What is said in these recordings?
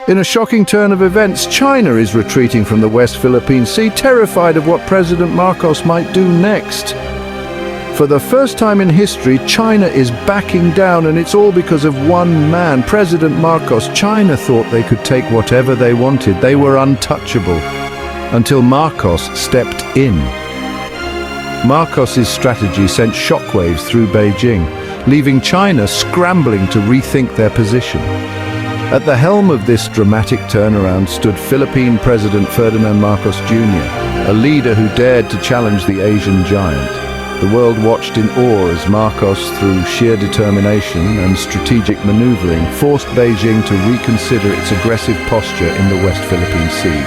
In a shocking turn of events, China is retreating from the West Philippine Sea, terrified of what President Marcos might do next. For the first time in history, China is backing down, and it's all because of one man, President Marcos. China thought they could take whatever they wanted. They were untouchable, until Marcos stepped in. Marcos's strategy sent shockwaves through Beijing, leaving China scrambling to rethink their position. At the helm of this dramatic turnaround stood Philippine President Ferdinand Marcos Jr., a leader who dared to challenge the Asian giant. The world watched in awe as Marcos, through sheer determination and strategic maneuvering, forced Beijing to reconsider its aggressive posture in the West Philippine Sea.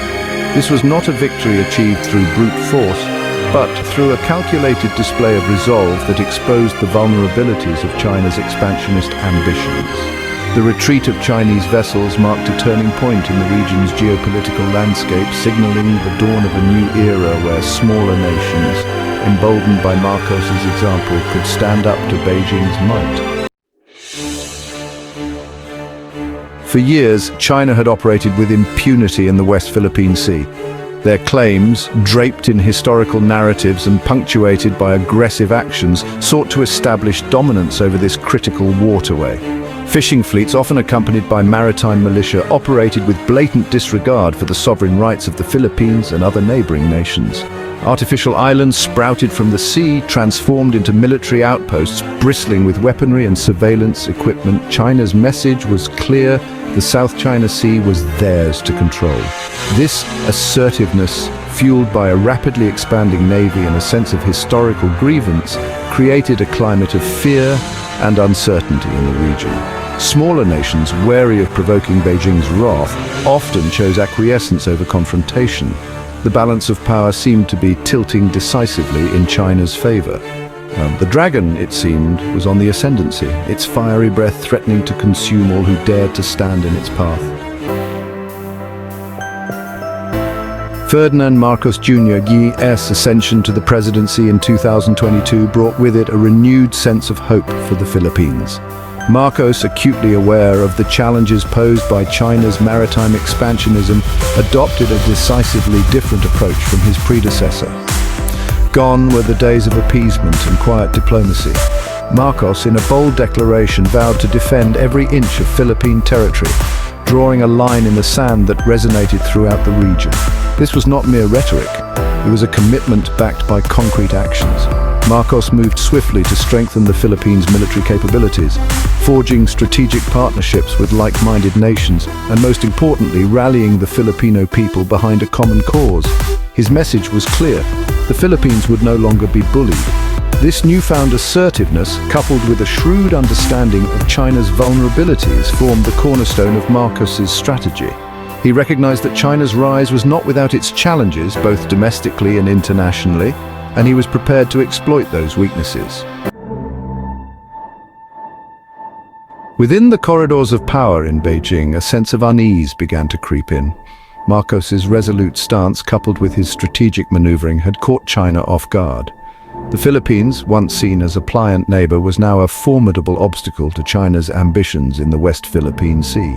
This was not a victory achieved through brute force, but through a calculated display of resolve that exposed the vulnerabilities of China's expansionist ambitions. The retreat of Chinese vessels marked a turning point in the region's geopolitical landscape, signaling the dawn of a new era where smaller nations, emboldened by Marcos's example, could stand up to Beijing's might. For years, China had operated with impunity in the West Philippine Sea. Their claims, draped in historical narratives and punctuated by aggressive actions, sought to establish dominance over this critical waterway. Fishing fleets, often accompanied by maritime militia, operated with blatant disregard for the sovereign rights of the Philippines and other neighboring nations. Artificial islands sprouted from the sea, transformed into military outposts, bristling with weaponry and surveillance equipment. China's message was clear: the South China Sea was theirs to control. This assertiveness, fueled by a rapidly expanding navy and a sense of historical grievance, created a climate of fear and uncertainty in the region. Smaller nations, wary of provoking Beijing's wrath, often chose acquiescence over confrontation. The balance of power seemed to be tilting decisively in China's favor. The dragon, it seemed, was on the ascendancy, its fiery breath threatening to consume all who dared to stand in its path. Ferdinand Marcos Jr.'s ascension to the presidency in 2022 brought with it a renewed sense of hope for the Philippines. Marcos, acutely aware of the challenges posed by China's maritime expansionism, adopted a decisively different approach from his predecessor. Gone were the days of appeasement and quiet diplomacy. Marcos, in a bold declaration, vowed to defend every inch of Philippine territory, drawing a line in the sand that resonated throughout the region. This was not mere rhetoric. It was a commitment backed by concrete actions. Marcos moved swiftly to strengthen the Philippines' military capabilities, forging strategic partnerships with like-minded nations, and most importantly, rallying the Filipino people behind a common cause. His message was clear: the Philippines would no longer be bullied. This newfound assertiveness, coupled with a shrewd understanding of China's vulnerabilities, formed the cornerstone of Marcos's strategy. He recognized that China's rise was not without its challenges, both domestically and internationally, and he was prepared to exploit those weaknesses. Within the corridors of power in Beijing, a sense of unease began to creep in. Marcos's resolute stance, coupled with his strategic maneuvering, had caught China off guard. The Philippines, once seen as a pliant neighbor, was now a formidable obstacle to China's ambitions in the West Philippine Sea.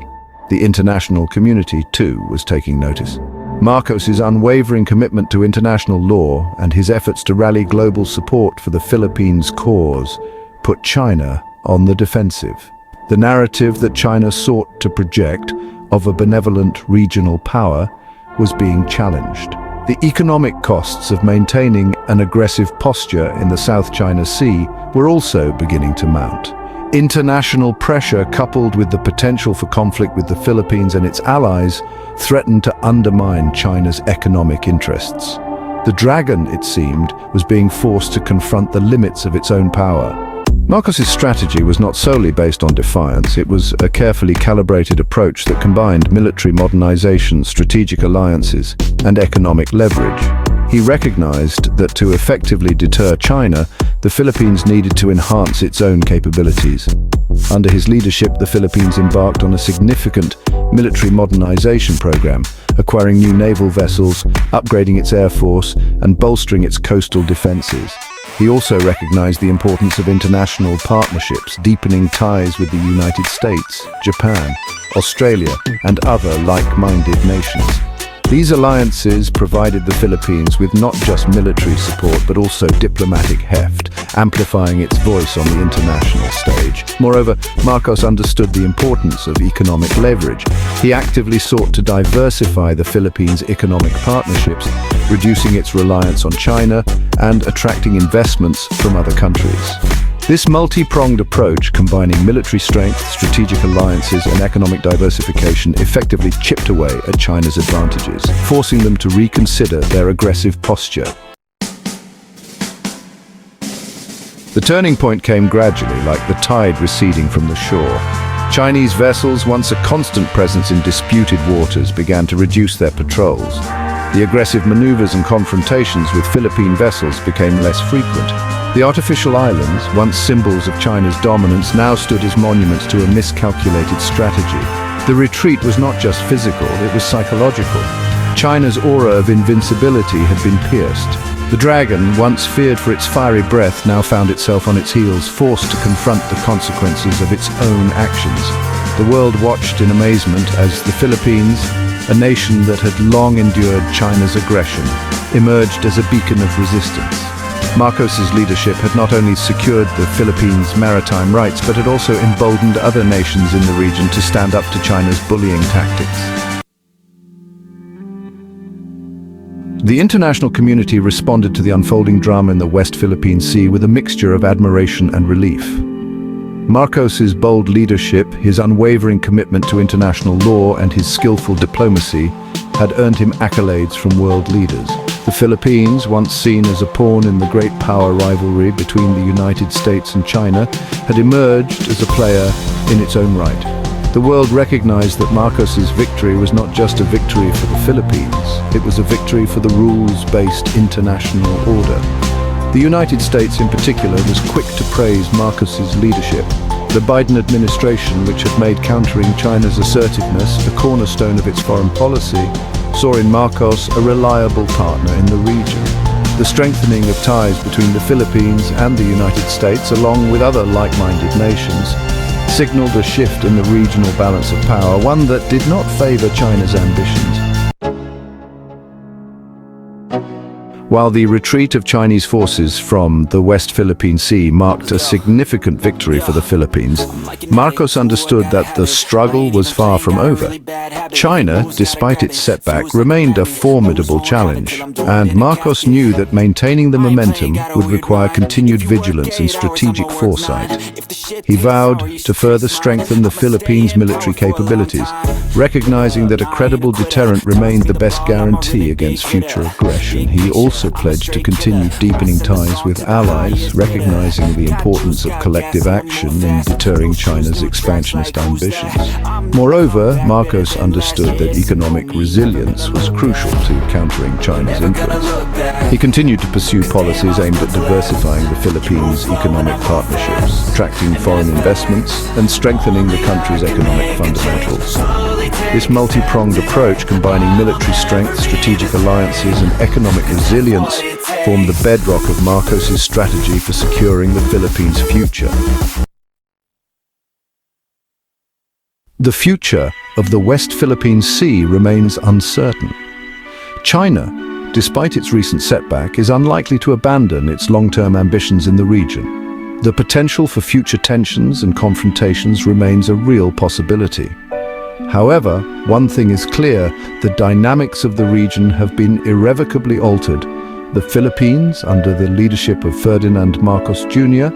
The international community, too, was taking notice. Marcos's unwavering commitment to international law and his efforts to rally global support for the Philippines' cause put China on the defensive. The narrative that China sought to project of a benevolent regional power was being challenged. The economic costs of maintaining an aggressive posture in the South China Sea were also beginning to mount. International pressure, coupled with the potential for conflict with the Philippines and its allies, threatened to undermine China's economic interests. The dragon, it seemed, was being forced to confront the limits of its own power. Marcos's strategy was not solely based on defiance. It was a carefully calibrated approach that combined military modernization, strategic alliances, and economic leverage. He recognized that to effectively deter China, the Philippines needed to enhance its own capabilities. Under his leadership, the Philippines embarked on a significant military modernization program, acquiring new naval vessels, upgrading its air force, and bolstering its coastal defenses. He also recognized the importance of international partnerships, deepening ties with the United States, Japan, Australia, and other like-minded nations. These alliances provided the Philippines with not just military support but also diplomatic heft, amplifying its voice on the international stage. Moreover, Marcos understood the importance of economic leverage. He actively sought to diversify the Philippines' economic partnerships, reducing its reliance on China and attracting investments from other countries. This multi-pronged approach, combining military strength, strategic alliances, and economic diversification, effectively chipped away at China's advantages, forcing them to reconsider their aggressive posture. The turning point came gradually, like the tide receding from the shore. Chinese vessels, once a constant presence in disputed waters, began to reduce their patrols. The aggressive maneuvers and confrontations with Philippine vessels became less frequent. The artificial islands, once symbols of China's dominance, now stood as monuments to a miscalculated strategy. The retreat was not just physical, it was psychological. China's aura of invincibility had been pierced. The dragon, once feared for its fiery breath, now found itself on its heels, forced to confront the consequences of its own actions. The world watched in amazement as the Philippines, a nation that had long endured China's aggression, emerged as a beacon of resistance. Marcos's leadership had not only secured the Philippines' maritime rights, but had also emboldened other nations in the region to stand up to China's bullying tactics. The international community responded to the unfolding drama in the West Philippine Sea with a mixture of admiration and relief. Marcos's bold leadership, his unwavering commitment to international law, and his skillful diplomacy had earned him accolades from world leaders. The Philippines, once seen as a pawn in the great power rivalry between the United States and China, had emerged as a player in its own right. The world recognized that Marcos's victory was not just a victory for the Philippines, it was a victory for the rules-based international order. The United States in particular was quick to praise Marcos's leadership. The Biden administration, which had made countering China's assertiveness a cornerstone of its foreign policy, saw in Marcos a reliable partner in the region. The strengthening of ties between the Philippines and the United States, along with other like-minded nations, signaled a shift in the regional balance of power, one that did not favor China's ambitions. While the retreat of Chinese forces from the West Philippine Sea marked a significant victory for the Philippines, Marcos understood that the struggle was far from over. China, despite its setback, remained a formidable challenge, and Marcos knew that maintaining the momentum would require continued vigilance and strategic foresight. He vowed to further strengthen the Philippines' military capabilities, recognizing that a credible deterrent remained the best guarantee against future aggression. He also pledged to continue deepening ties with allies, recognizing the importance of collective action in deterring China's expansionist ambitions. Moreover, Marcos understood that economic resilience was crucial to countering China's influence. He continued to pursue policies aimed at diversifying the Philippines' economic partnerships, attracting foreign investments, and strengthening the country's economic fundamentals. This multi-pronged approach, combining military strength, strategic alliances, and economic resilience, formed the bedrock of Marcos's strategy for securing the Philippines' future. The future of the West Philippine Sea remains uncertain. China, despite its recent setback, is unlikely to abandon its long-term ambitions in the region. The potential for future tensions and confrontations remains a real possibility. However, one thing is clear: the dynamics of the region have been irrevocably altered. The Philippines, under the leadership of Ferdinand Marcos Jr.,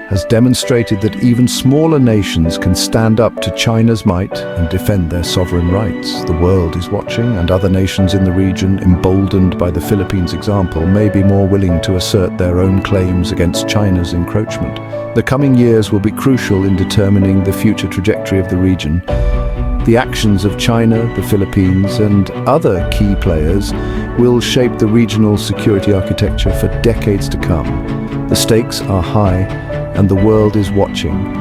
has demonstrated that even smaller nations can stand up to China's might and defend their sovereign rights. The world is watching, and other nations in the region, emboldened by the Philippines' example, may be more willing to assert their own claims against China's encroachment. The coming years will be crucial in determining the future trajectory of the region. The actions of China, the Philippines, and other key players will shape the regional security architecture for decades to come. The stakes are high, and the world is watching.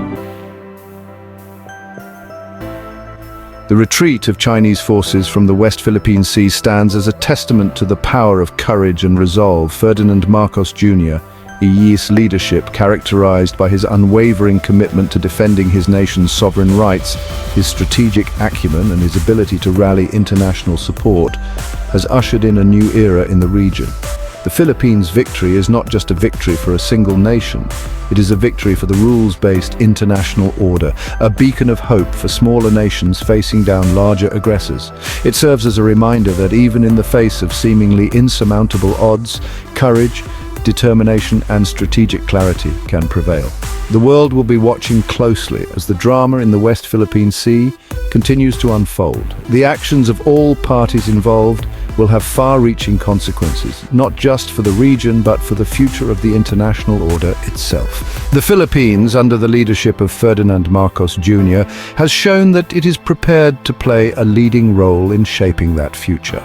The retreat of Chinese forces from the West Philippine Sea stands as a testament to the power of courage and resolve. Ferdinand Marcos Jr., Iy's leadership, characterized by his unwavering commitment to defending his nation's sovereign rights, his strategic acumen and his ability to rally international support, has ushered in a new era in the region. The Philippines' victory is not just a victory for a single nation. It is a victory for the rules-based international order, a beacon of hope for smaller nations facing down larger aggressors. It serves as a reminder that even in the face of seemingly insurmountable odds, courage, determination and strategic clarity can prevail. The world will be watching closely as the drama in the West Philippine Sea continues to unfold. The actions of all parties involved will have far-reaching consequences, not just for the region but for the future of the international order itself. The Philippines, under the leadership of Ferdinand Marcos Jr., has shown that it is prepared to play a leading role in shaping that future.